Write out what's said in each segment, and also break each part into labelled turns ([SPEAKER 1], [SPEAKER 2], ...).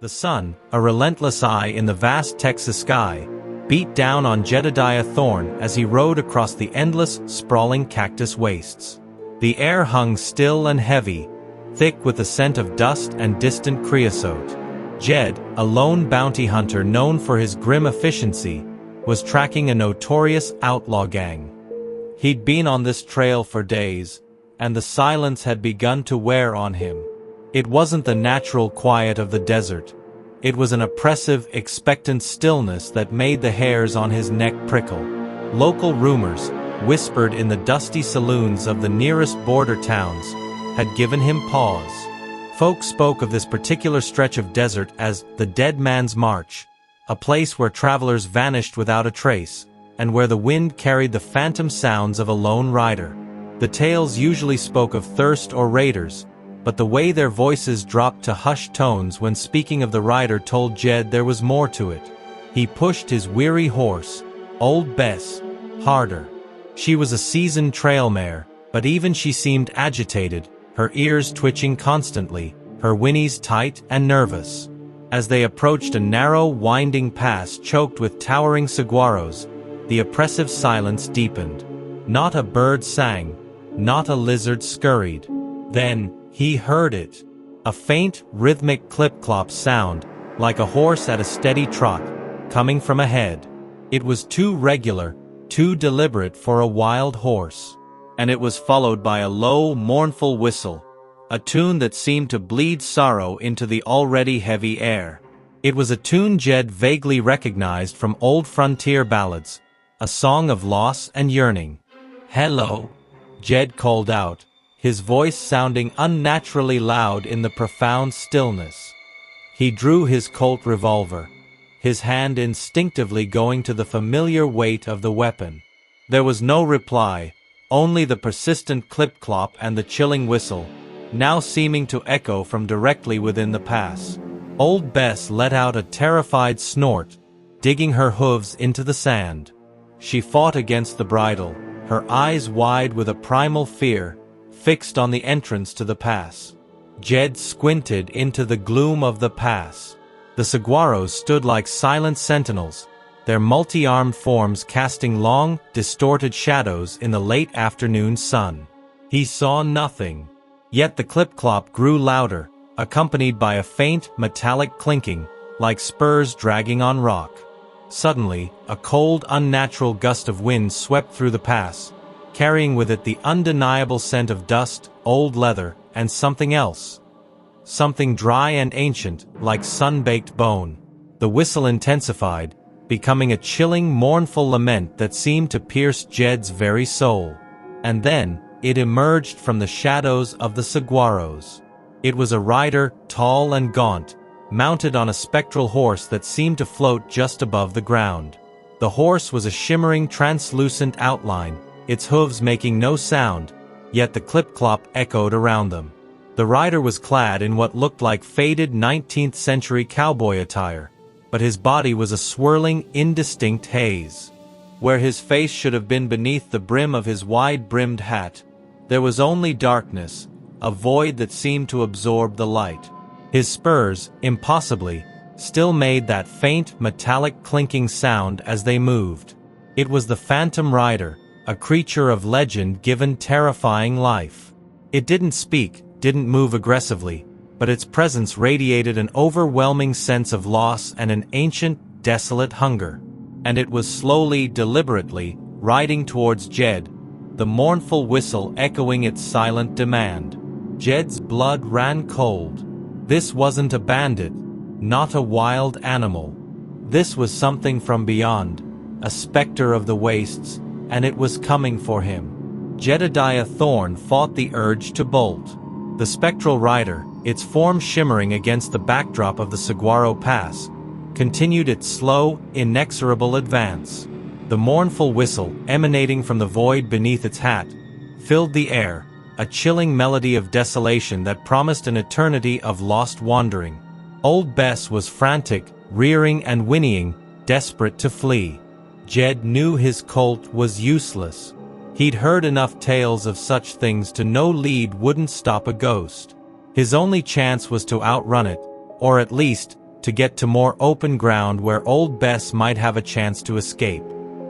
[SPEAKER 1] The sun, a relentless eye in the vast Texas sky, beat down on Jedediah Thorne as he rode across the endless, sprawling cactus wastes. The air hung still and heavy, thick with the scent of dust and distant creosote. Jed, a lone bounty hunter known for his grim efficiency, was tracking a notorious outlaw gang. He'd been on this trail for days, and the silence had begun to wear on him. It wasn't the natural quiet of the desert. It was an oppressive, expectant stillness that made the hairs on his neck prickle. Local rumors, whispered in the dusty saloons of the nearest border towns, had given him pause. Folks spoke of this particular stretch of desert as the Dead Man's March, a place where travelers vanished without a trace, and where the wind carried the phantom sounds of a lone rider. The tales usually spoke of thirst or raiders, but the way their voices dropped to hushed tones when speaking of the rider told Jed there was more to it. He pushed his weary horse, Old Bess, harder. She was a seasoned trail mare, but even she seemed agitated, her ears twitching constantly, her whinnies tight and nervous. As they approached a narrow, winding pass choked with towering saguaros, the oppressive silence deepened. Not a bird sang, not a lizard scurried. Then, he heard it. A faint, rhythmic clip-clop sound, like a horse at a steady trot, coming from ahead. It was too regular, too deliberate for a wild horse. And it was followed by a low, mournful whistle, a tune that seemed to bleed sorrow into the already heavy air. It was a tune Jed vaguely recognized from old frontier ballads, a song of loss and yearning. "Hello," Jed called out, his voice sounding unnaturally loud in the profound stillness. He drew his Colt revolver, his hand instinctively going to the familiar weight of the weapon. There was no reply, only the persistent clip-clop and the chilling whistle, now seeming to echo from directly within the pass. Old Bess let out a terrified snort, digging her hooves into the sand. She fought against the bridle, her eyes wide with a primal fear, fixed on the entrance to the pass. Jed squinted into the gloom of the pass. The saguaros stood like silent sentinels, their multi-armed forms casting long, distorted shadows in the late afternoon sun. He saw nothing. Yet the clip-clop grew louder, accompanied by a faint, metallic clinking, like spurs dragging on rock. Suddenly, a cold, unnatural gust of wind swept through the pass, carrying with it the undeniable scent of dust, old leather, and something else. Something dry and ancient, like sun-baked bone. The whistle intensified, becoming a chilling, mournful lament that seemed to pierce Jed's very soul. And then, it emerged from the shadows of the saguaros. It was a rider, tall and gaunt, mounted on a spectral horse that seemed to float just above the ground. The horse was a shimmering, translucent outline, its hooves making no sound, yet the clip-clop echoed around them. The rider was clad in what looked like faded 19th-century cowboy attire, but his body was a swirling, indistinct haze. Where his face should have been beneath the brim of his wide-brimmed hat, there was only darkness, a void that seemed to absorb the light. His spurs, impossibly, still made that faint, metallic clinking sound as they moved. It was the phantom rider, a creature of legend given terrifying life. It didn't speak, didn't move aggressively, but its presence radiated an overwhelming sense of loss and an ancient, desolate hunger. And it was slowly, deliberately, riding towards Jed, the mournful whistle echoing its silent demand. Jed's blood ran cold. This wasn't a bandit, not a wild animal. This was something from beyond, a specter of the wastes, and it was coming for him. Jedediah Thorne fought the urge to bolt. The spectral rider, its form shimmering against the backdrop of the Saguaro Pass, continued its slow, inexorable advance. The mournful whistle, emanating from the void beneath its hat, filled the air, a chilling melody of desolation that promised an eternity of lost wandering. Old Bess was frantic, rearing and whinnying, desperate to flee. Jed knew his colt was useless. He'd heard enough tales of such things to know lead wouldn't stop a ghost. His only chance was to outrun it, or at least, to get to more open ground where old Bess might have a chance to escape.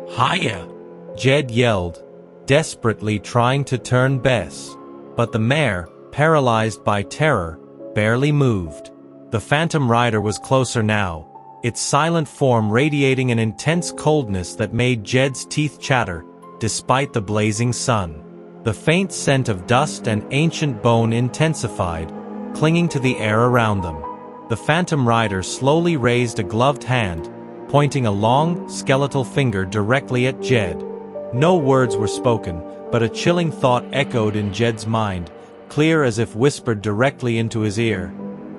[SPEAKER 1] "Hiya!" Jed yelled, desperately trying to turn Bess. But the mare, paralyzed by terror, barely moved. The phantom rider was closer now, its silent form radiating an intense coldness that made Jed's teeth chatter, despite the blazing sun. The faint scent of dust and ancient bone intensified, clinging to the air around them. The phantom rider slowly raised a gloved hand, pointing a long, skeletal finger directly at Jed. No words were spoken, but a chilling thought echoed in Jed's mind, clear as if whispered directly into his ear.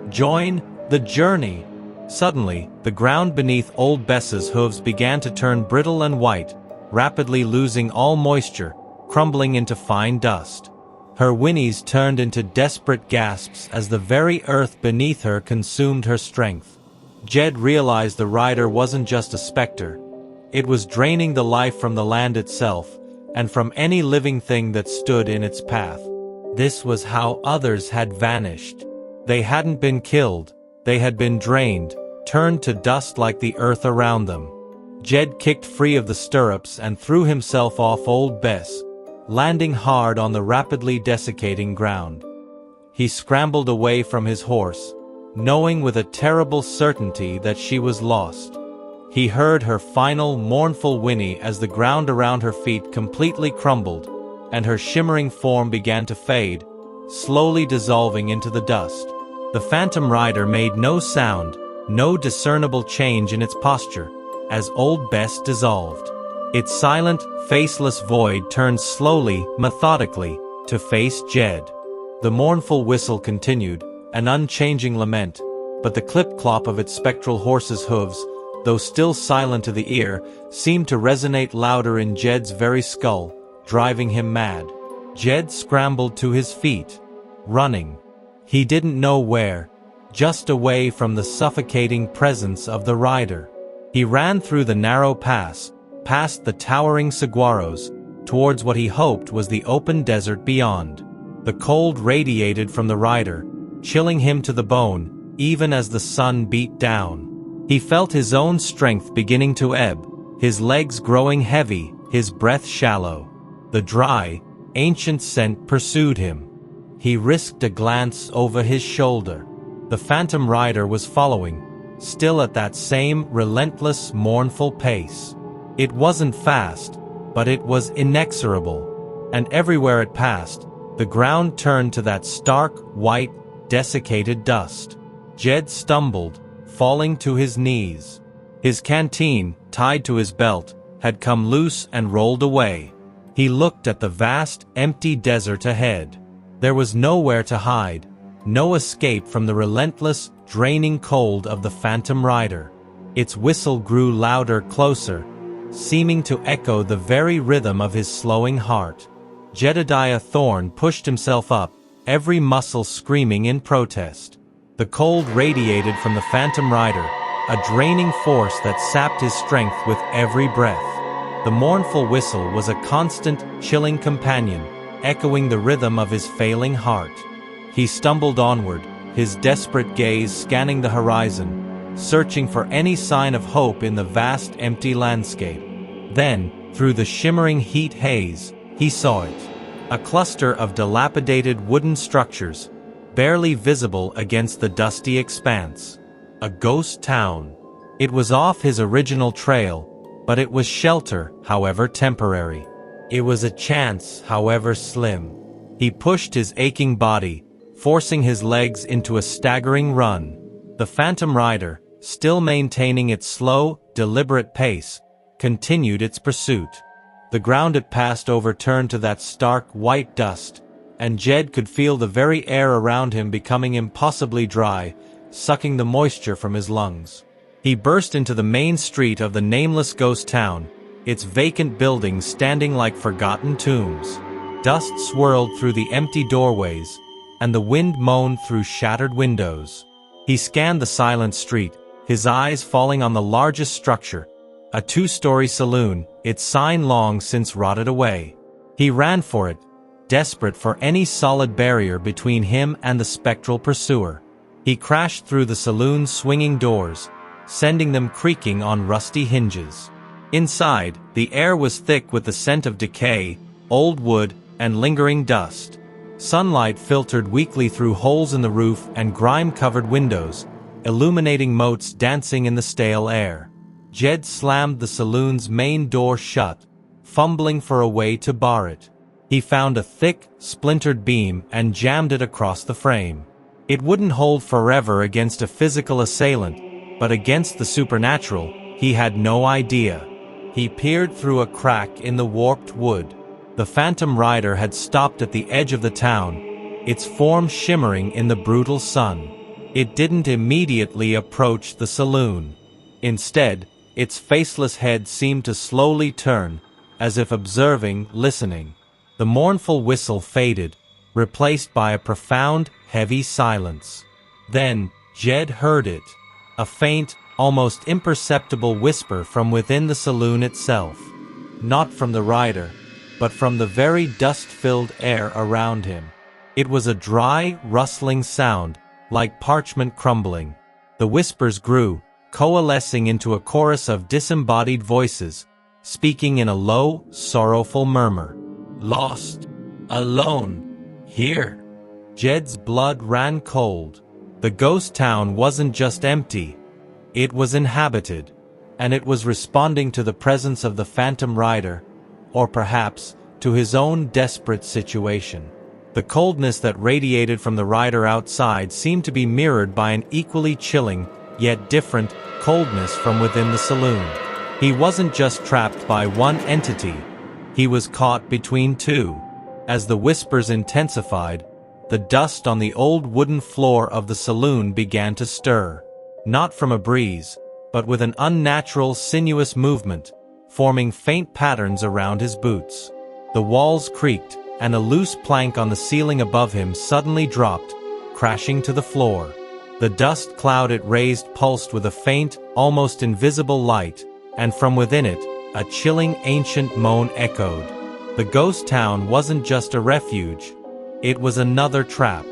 [SPEAKER 1] "Join the journey!" Suddenly, the ground beneath old Bess's hooves began to turn brittle and white, rapidly losing all moisture, crumbling into fine dust. Her whinnies turned into desperate gasps as the very earth beneath her consumed her strength. Jed realized the rider wasn't just a specter. It was draining the life from the land itself, and from any living thing that stood in its path. This was how others had vanished. They hadn't been killed, they had been drained, turned to dust like the earth around them. Jed kicked free of the stirrups and threw himself off old Bess, landing hard on the rapidly desiccating ground. He scrambled away from his horse, knowing with a terrible certainty that she was lost. He heard her final mournful whinny as the ground around her feet completely crumbled, and her shimmering form began to fade, slowly dissolving into the dust. The phantom rider made no sound, no discernible change in its posture, as old Bess dissolved. Its silent, faceless void turned slowly, methodically, to face Jed. The mournful whistle continued, an unchanging lament, but the clip-clop of its spectral horse's hooves, though still silent to the ear, seemed to resonate louder in Jed's very skull, driving him mad. Jed scrambled to his feet, running. He didn't know where, just away from the suffocating presence of the rider. He ran through the narrow pass, past the towering saguaros, towards what he hoped was the open desert beyond. The cold radiated from the rider, chilling him to the bone, even as the sun beat down. He felt his own strength beginning to ebb, his legs growing heavy, his breath shallow. The dry, ancient scent pursued him. He risked a glance over his shoulder. The phantom rider was following, still at that same relentless, mournful pace. It wasn't fast, but it was inexorable, and everywhere it passed, the ground turned to that stark, white, desiccated dust. Jed stumbled, falling to his knees. His canteen, tied to his belt, had come loose and rolled away. He looked at the vast, empty desert ahead. There was nowhere to hide, no escape from the relentless, draining cold of the phantom rider. Its whistle grew louder, closer, seeming to echo the very rhythm of his slowing heart. Jedediah Thorne pushed himself up, every muscle screaming in protest. The cold radiated from the phantom rider, a draining force that sapped his strength with every breath. The mournful whistle was a constant, chilling companion, echoing the rhythm of his failing heart. He stumbled onward, his desperate gaze scanning the horizon, searching for any sign of hope in the vast empty landscape. Then, through the shimmering heat haze, he saw it. A cluster of dilapidated wooden structures, barely visible against the dusty expanse. A ghost town. It was off his original trail, but it was shelter, however temporary. It was a chance, however slim. He pushed his aching body, forcing his legs into a staggering run. The phantom rider, still maintaining its slow, deliberate pace, continued its pursuit. The ground it passed over turned to that stark white dust, and Jed could feel the very air around him becoming impossibly dry, sucking the moisture from his lungs. He burst into the main street of the nameless ghost town, its vacant buildings standing like forgotten tombs. Dust swirled through the empty doorways, and the wind moaned through shattered windows. He scanned the silent street, his eyes falling on the largest structure, a two-story saloon, its sign long since rotted away. He ran for it, desperate for any solid barrier between him and the spectral pursuer. He crashed through the saloon's swinging doors, sending them creaking on rusty hinges. Inside, the air was thick with the scent of decay, old wood, and lingering dust. Sunlight filtered weakly through holes in the roof and grime-covered windows, illuminating motes dancing in the stale air. Jed slammed the saloon's main door shut, fumbling for a way to bar it. He found a thick, splintered beam and jammed it across the frame. It wouldn't hold forever against a physical assailant, but against the supernatural, he had no idea. He peered through a crack in the warped wood. The phantom rider had stopped at the edge of the town, its form shimmering in the brutal sun. It didn't immediately approach the saloon. Instead, its faceless head seemed to slowly turn, as if observing, listening. The mournful whistle faded, replaced by a profound, heavy silence. Then, Jed heard it. A faint, almost imperceptible whisper from within the saloon itself. Not from the rider, but from the very dust-filled air around him. It was a dry, rustling sound, like parchment crumbling. The whispers grew, coalescing into a chorus of disembodied voices, speaking in a low, sorrowful murmur. Lost. Alone. Here. Jed's blood ran cold. The ghost town wasn't just empty. It was inhabited, and it was responding to the presence of the phantom rider, or perhaps, to his own desperate situation. The coldness that radiated from the rider outside seemed to be mirrored by an equally chilling, yet different, coldness from within the saloon. He wasn't just trapped by one entity, he was caught between two. As the whispers intensified, the dust on the old wooden floor of the saloon began to stir. Not from a breeze, but with an unnatural, sinuous movement, forming faint patterns around his boots. The walls creaked, and a loose plank on the ceiling above him suddenly dropped, crashing to the floor. The dust cloud it raised pulsed with a faint, almost invisible light, and from within it, a chilling ancient moan echoed. The ghost town wasn't just a refuge. It was another trap,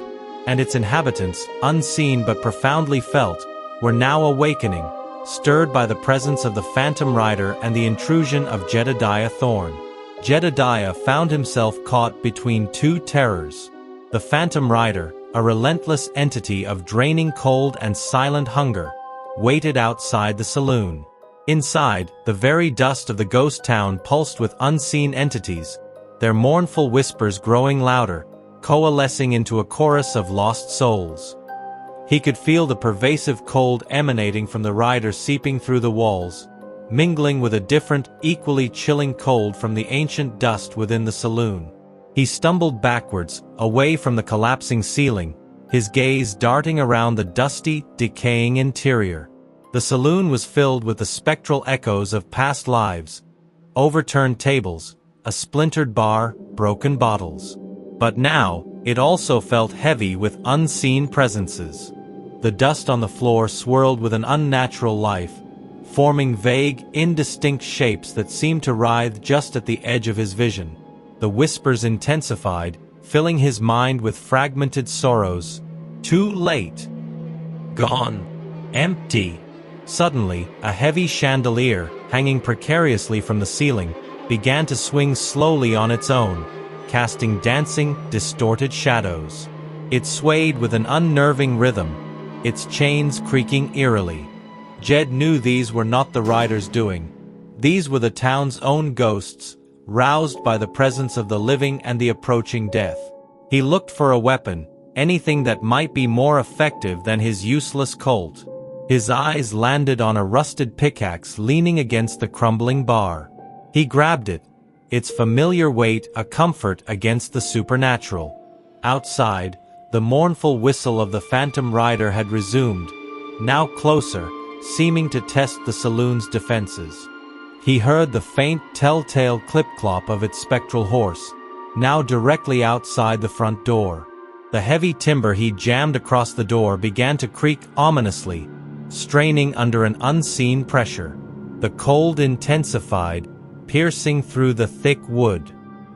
[SPEAKER 1] and its inhabitants, unseen but profoundly felt, were now awakening, stirred by the presence of the phantom rider and the intrusion of Jedediah Thorne. Jedediah found himself caught between two terrors. The phantom rider, a relentless entity of draining cold and silent hunger, waited outside the saloon. Inside, the very dust of the ghost town pulsed with unseen entities, their mournful whispers growing louder, coalescing into a chorus of lost souls. He could feel the pervasive cold emanating from the rider seeping through the walls, mingling with a different, equally chilling cold from the ancient dust within the saloon. He stumbled backwards, away from the collapsing ceiling, his gaze darting around the dusty, decaying interior. The saloon was filled with the spectral echoes of past lives, overturned tables, a splintered bar, broken bottles. But now, it also felt heavy with unseen presences. The dust on the floor swirled with an unnatural life, forming vague, indistinct shapes that seemed to writhe just at the edge of his vision. The whispers intensified, filling his mind with fragmented sorrows. Too late. Gone. Empty. Suddenly, a heavy chandelier, hanging precariously from the ceiling, began to swing slowly on its own, casting dancing, distorted shadows. It swayed with an unnerving rhythm, its chains creaking eerily. Jed knew these were not the rider's doing. These were the town's own ghosts, roused by the presence of the living and the approaching death. He looked for a weapon, anything that might be more effective than his useless colt. His eyes landed on a rusted pickaxe leaning against the crumbling bar. He grabbed it, its familiar weight a comfort against the supernatural. Outside, the mournful whistle of the phantom rider had resumed, now closer, seeming to test the saloon's defenses. He heard the faint, telltale clip-clop of its spectral horse, now directly outside the front door. The heavy timber he jammed across the door began to creak ominously, straining under an unseen pressure. The cold intensified, piercing through the thick wood.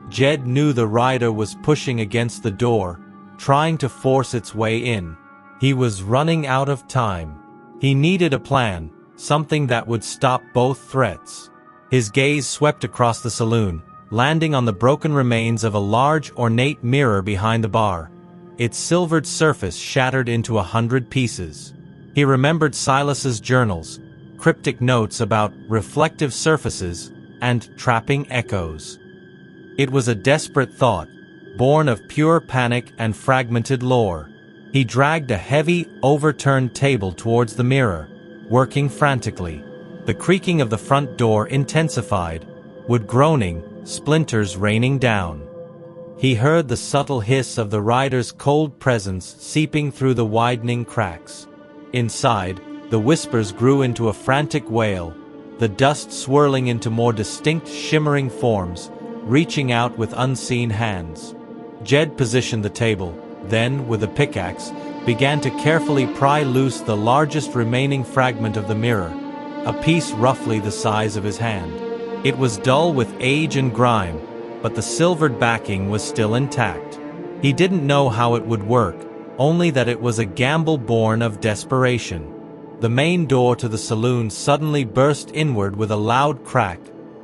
[SPEAKER 1] Jed knew the rider was pushing against the door, trying to force its way in. He was running out of time. He needed a plan, something that would stop both threats. His gaze swept across the saloon, landing on the broken remains of a large, ornate mirror behind the bar, its silvered surface shattered into 100 pieces. He remembered Silas's journals, cryptic notes about reflective surfaces and trapping echoes. It was a desperate thought, born of pure panic and fragmented lore. He dragged a heavy, overturned table towards the mirror, working frantically. The creaking of the front door intensified, wood groaning, splinters raining down. He heard the subtle hiss of the rider's cold presence seeping through the widening cracks. Inside, the whispers grew into a frantic wail, the dust swirling into more distinct shimmering forms, reaching out with unseen hands. Jed positioned the table, then, with a pickaxe, began to carefully pry loose the largest remaining fragment of the mirror, a piece roughly the size of his hand. It was dull with age and grime, but the silvered backing was still intact. He didn't know how it would work, only that it was a gamble born of desperation. The main door to the saloon suddenly burst inward with a loud crack,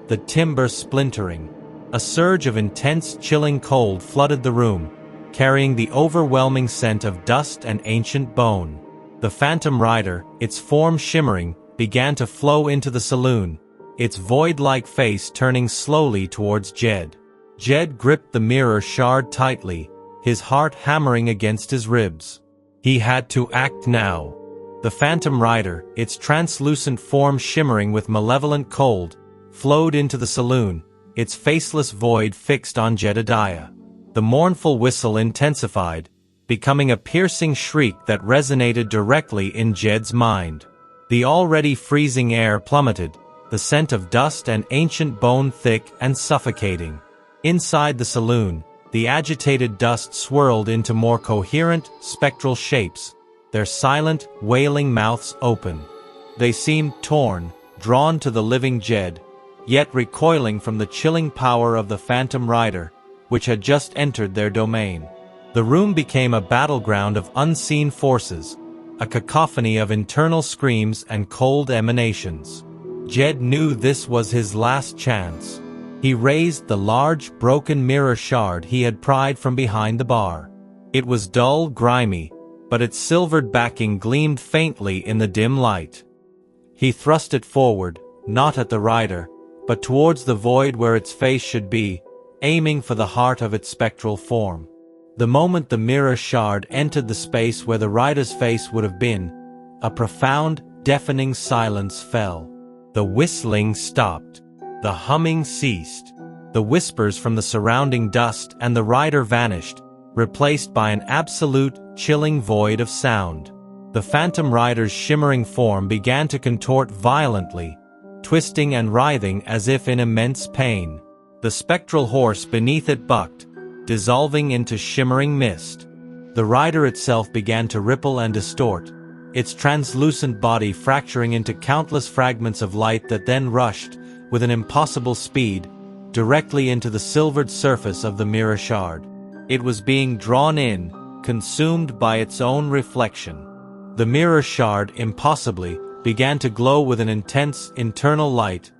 [SPEAKER 1] the timber splintering. A surge of intense, chilling cold flooded the room, carrying the overwhelming scent of dust and ancient bone. The phantom rider, its form shimmering, began to flow into the saloon, its void-like face turning slowly towards Jed. Jed gripped the mirror shard tightly, his heart hammering against his ribs. He had to act now. The phantom rider, its translucent form shimmering with malevolent cold, flowed into the saloon, its faceless void fixed on Jedediah. The mournful whistle intensified, becoming a piercing shriek that resonated directly in Jed's mind. The already freezing air plummeted, the scent of dust and ancient bone thick and suffocating. Inside the saloon, the agitated dust swirled into more coherent, spectral shapes, their silent, wailing mouths open. They seemed torn, drawn to the living Jed, yet recoiling from the chilling power of the phantom rider, which had just entered their domain. The room became a battleground of unseen forces, a cacophony of internal screams and cold emanations. Jed knew this was his last chance. He raised the large, broken mirror shard he had pried from behind the bar. It was dull, grimy, but its silvered backing gleamed faintly in the dim light. He thrust it forward, not at the rider, but towards the void where its face should be, aiming for the heart of its spectral form. The moment the mirror shard entered the space where the rider's face would have been, a profound, deafening silence fell. The whistling stopped. The humming ceased. The whispers from the surrounding dust and the rider vanished, replaced by an absolute, chilling void of sound. The phantom rider's shimmering form began to contort violently, twisting and writhing as if in immense pain. The spectral horse beneath it bucked, dissolving into shimmering mist. The rider itself began to ripple and distort, its translucent body fracturing into countless fragments of light that then rushed, with an impossible speed, directly into the silvered surface of the mirror shard. It was being drawn in, consumed by its own reflection. The mirror shard, impossibly, began to glow with an intense, internal light.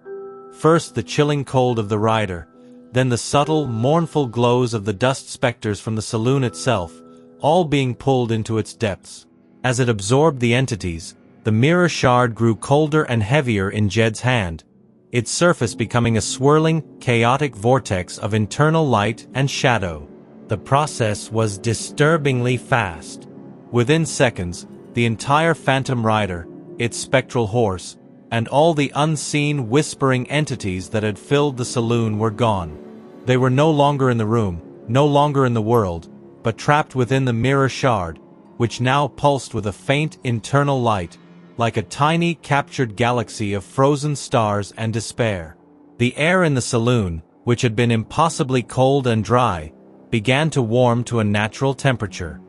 [SPEAKER 1] First the chilling cold of the rider, then the subtle, mournful glows of the dust specters from the saloon itself, all being pulled into its depths. As it absorbed the entities, the mirror shard grew colder and heavier in Jed's hand, its surface becoming a swirling, chaotic vortex of internal light and shadow. The process was disturbingly fast. Within seconds, the entire phantom rider, its spectral horse, and all the unseen, whispering entities that had filled the saloon were gone. They were no longer in the room, no longer in the world, but trapped within the mirror shard, which now pulsed with a faint internal light, like a tiny, captured galaxy of frozen stars and despair. The air in the saloon, which had been impossibly cold and dry, began to warm to a natural temperature.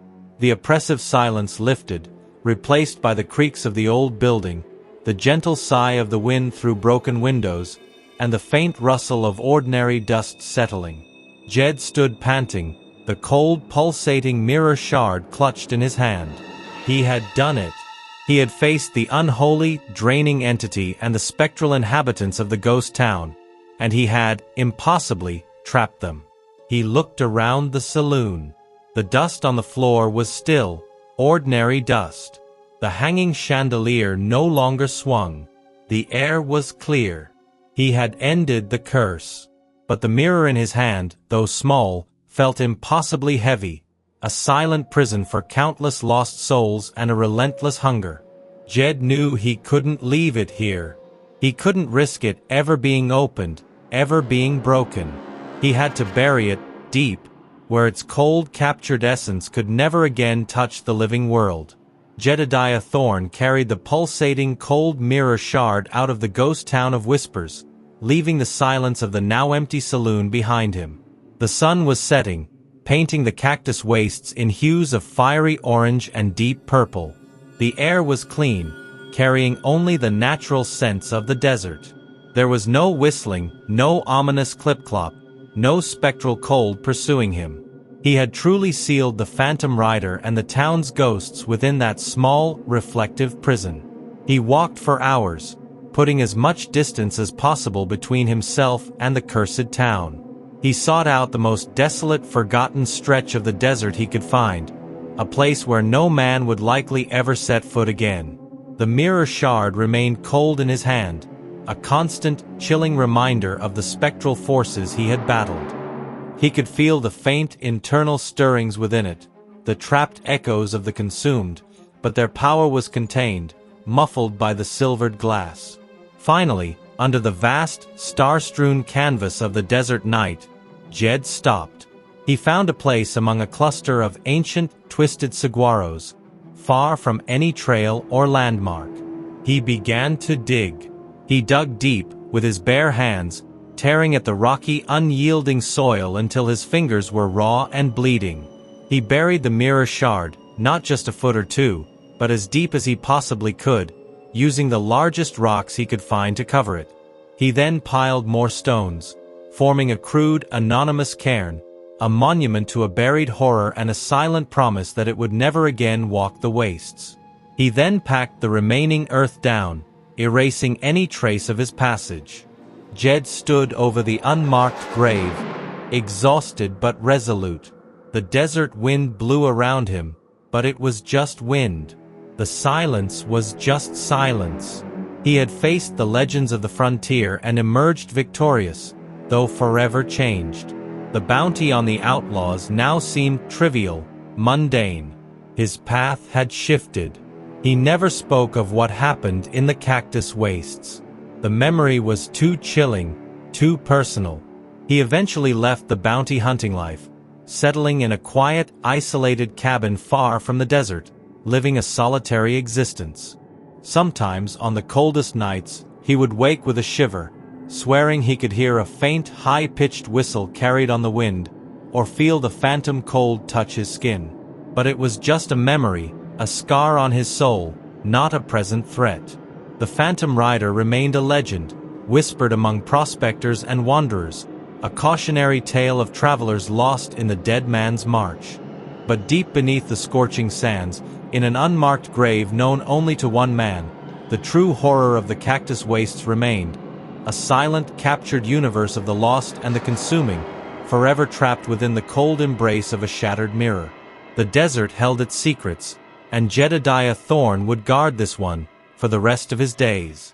[SPEAKER 1] The oppressive silence lifted, replaced by the creaks of the old building, the gentle sigh of the wind through broken windows, and the faint rustle of ordinary dust settling. Jed stood panting, the cold, pulsating mirror shard clutched in his hand. He had done it. He had faced the unholy, draining entity and the spectral inhabitants of the ghost town, and he had, impossibly, trapped them. He looked around the saloon. The dust on the floor was still, ordinary dust. The hanging chandelier no longer swung. The air was clear. He had ended the curse. But the mirror in his hand, though small, felt impossibly heavy, a silent prison for countless lost souls and a relentless hunger. Jed knew he couldn't leave it here. He couldn't risk it ever being opened, ever being broken. He had to bury it, deep, where its cold captured essence could never again touch the living world. Jedediah Thorne carried the pulsating cold mirror shard out of the ghost town of Whispers, leaving the silence of the now empty saloon behind him. The sun was setting, painting the Cactus Wastes in hues of fiery orange and deep purple. The air was clean, carrying only the natural scents of the desert. There was no whistling, no ominous clip-clop, no spectral cold pursuing him. He had truly sealed the Phantom Rider and the town's ghosts within that small, reflective prison. He walked for hours, putting as much distance as possible between himself and the cursed town. He sought out the most desolate, forgotten stretch of the desert he could find, a place where no man would likely ever set foot again. The mirror shard remained cold in his hand, a constant, chilling reminder of the spectral forces he had battled. He could feel the faint, internal stirrings within it, the trapped echoes of the consumed, but their power was contained, muffled by the silvered glass. Finally, under the vast, star-strewn canvas of the desert night, Jed stopped. He found a place among a cluster of ancient, twisted saguaros, far from any trail or landmark. He began to dig. He dug deep, with his bare hands, tearing at the rocky, unyielding soil until his fingers were raw and bleeding. He buried the mirror shard, not just a foot or two, but as deep as he possibly could, using the largest rocks he could find to cover it. He then piled more stones, forming a crude, anonymous cairn, a monument to a buried horror and a silent promise that it would never again walk the wastes. He then packed the remaining earth down, erasing any trace of his passage. Jed stood over the unmarked grave, exhausted but resolute. The desert wind blew around him, but it was just wind. The silence was just silence. He had faced the legends of the frontier and emerged victorious, though forever changed. The bounty on the outlaws now seemed trivial, mundane. His path had shifted. He never spoke of what happened in the Cactus Wastes. The memory was too chilling, too personal. He eventually left the bounty hunting life, settling in a quiet, isolated cabin far from the desert, living a solitary existence. Sometimes, on the coldest nights, he would wake with a shiver, swearing he could hear a faint, high-pitched whistle carried on the wind, or feel the phantom cold touch his skin. But it was just a memory, a scar on his soul, not a present threat. The Phantom Rider remained a legend, whispered among prospectors and wanderers, a cautionary tale of travelers lost in the dead man's march. But deep beneath the scorching sands, in an unmarked grave known only to one man, the true horror of the Cactus Wastes remained, a silent, captured universe of the lost and the consuming, forever trapped within the cold embrace of a shattered mirror. The desert held its secrets, and Jedediah Thorne would guard this one for the rest of his days.